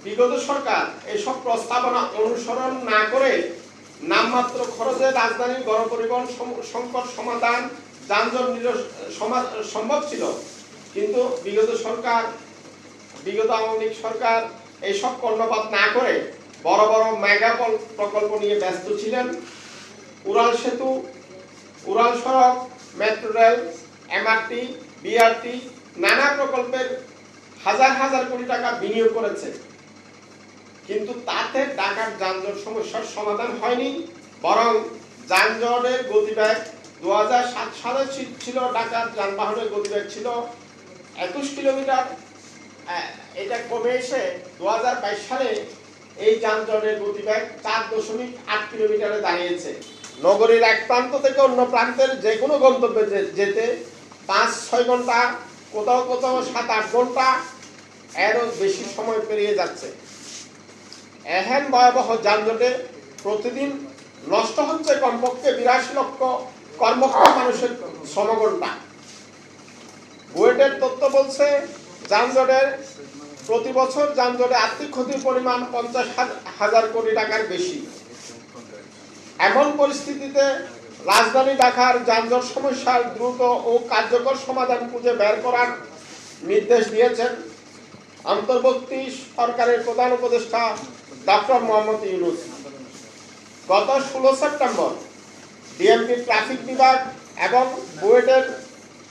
বিগত সরকার এসব প্রস্তাবনা অনুসরণ না করে নামমাত্র খরচে রাজধানীর গণপরিবহন সংকট সমাধান যানজট সম্ভব ছিল, কিন্তু বিগত আওয়ামী লীগ সরকার এইসব কর্ণপাত না করে বড় বড় মেগা প্রকল্প নিয়ে ব্যস্ত ছিলেন। উড়াল সেতু, উড়াল সড়ক, মেট্রো রেল, এমআরটি, বিআরটি নানা প্রকল্পের হাজার হাজার কোটি টাকা বিনিয়োগ করেছে, কিন্তু তাতে ঢাকার যানজট সমস্যার সমাধান হয়নি। বরং যানজটের গতিবেগ 2007 সালে ছিল, ঢাকার যানবাহনের গতিবেগ ছিল 21 কিলোমিটার, এটা কমে এসে 2022 সালে এই যানজটের গতিবেগ 4.8 কিলোমিটারে দাঁড়িয়েছে। নগরীর এক প্রান্ত থেকে অন্য প্রান্তের যে কোনো গন্তব্যে যেতে 5-6 ঘন্টা, কোথাও কোথাও 7-8 ঘন্টা এরও বেশি সময় পেরিয়ে যাচ্ছে। এহেন ভয়াবহ যানজটে প্রতিদিন নষ্ট হচ্ছে কমপক্ষে 82 লক্ষ কর্মক্ষম মানুষের শ্রমঘণ্টা। বুয়েটের তথ্য বলছে প্রতি বছর যানজটে আর্থিক ক্ষতির পরিমাণ 50,000 কোটি টাকার বেশি। এমন পরিস্থিতিতে রাজধানী ঢাকার যানজট সমস্যার দ্রুত ও কার্যকর সমাধান খুঁজে বের করার নির্দেশ দিয়েছেন অন্তর্বর্তী সরকারের প্রধান উপদেষ্টা ডক্টর মোহাম্মদ ইউনূস। গত 16 সেপ্টেম্বর ডিএমপি ট্রাফিক বিভাগ এবং বুয়েটের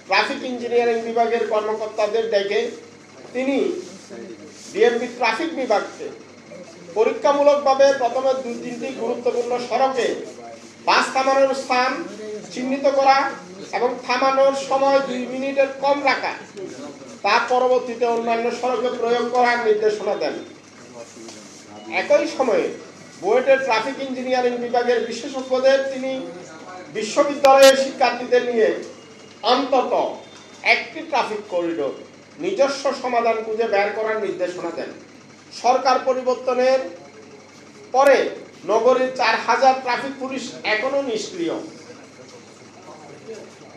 ট্রাফিক ইঞ্জিনিয়ারিং বিভাগের কর্মকর্তাদের ডেকে তিনি ডিএমপি ট্রাফিক বিভাগকে পরীক্ষামূলকভাবে প্রথমে 2-3টি গুরুত্বপূর্ণ সড়কে বাস থামানোর স্থান চিহ্নিত করা এবং থামানোর সময় 2 মিনিটের কম রাখা, তার পরবর্তীতে অন্যান্য সড়কে প্রয়োগ করার নির্দেশনা দেন। একই সময়ে বুয়েটের ট্রাফিক ইঞ্জিনিয়ারিং বিভাগের বিশেষজ্ঞদের তিনি বিশ্ববিদ্যালয়ের শিক্ষার্থীদের নিয়ে অন্তত একটি ট্রাফিক করিডোর নিজস্ব সমাধান খুঁজে বের করার নির্দেশনা দেন। সরকার পরিবর্তনের পরে নগরীর 4000 ট্রাফিক পুলিশ এখনো নিষ্ক্রিয়।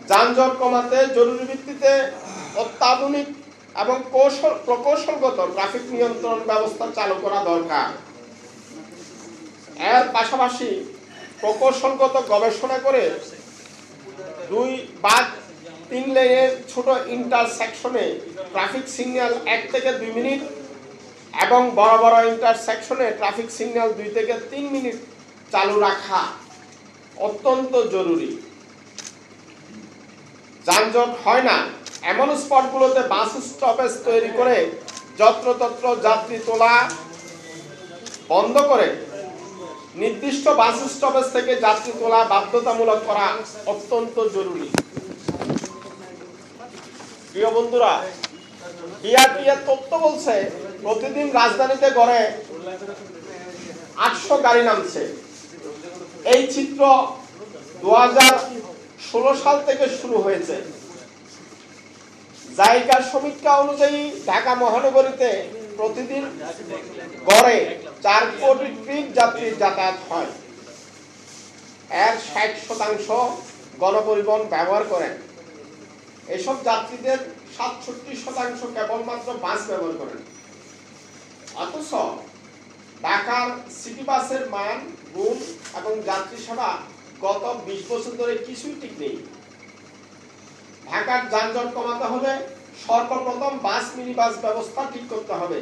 যানজট কমাতে জরুরি ভিত্তিতে অত্যাধুনিক এবং প্রকৌশলগত ট্রাফিক নিয়ন্ত্রণ ব্যবস্থা চালু করা দরকার। এর পাশাপাশি প্রকৌশলগত গবেষণা করে 2-3 লেনের ছোট ইন্টারসেকশনে ট্রাফিক সিগন্যাল 1 থেকে 2 মিনিট এবং বড় বড় ইন্টারসেকশনে ট্রাফিক সিগন্যাল 2 থেকে 3 মিনিট চালু রাখা অত্যন্ত জরুরি। যানজট হয় না এমন স্পটগুলোতে বাস স্টপেজ তৈরি করে যত্রতত্র যাত্রী তোলা বন্ধ করে নির্দিষ্ট বাস স্টপেজ থেকে যাত্রী তোলা বাধ্যতামূলক করা অত্যন্ত জরুরি। প্রিয় বন্ধুরা, বিআরটি এর তথ্য বলছে প্রতিদিন রাজধানীতে গড়ে 800 গাড়ি নামছে। এই চিত্র 2016 সাল থেকে শুরু হয়েছে। জায়গার সমীক্ষা অনুযায়ী ঢাকা মহানগরীতে প্রতিদিন গড়ে 4 কোটি ট্রিপ যাত্রীর যাতায়াত হয়। এর 60% গণপরিবহন ব্যবহার করেন। এসব যাত্রীদের 67% কেবলমাত্র বাস ব্যবহার করেন। অথচ ঢাকার সিটি বাসের মান, গুণ এবং যাত্রী সেবা গত 20 বছর ধরে কিছুই ঠিক নেই। ঢাকার যানজট কমাতে হলে সর্বপ্রথম বাস মিনি বাস ব্যবস্থা ঠিক করতে হবে।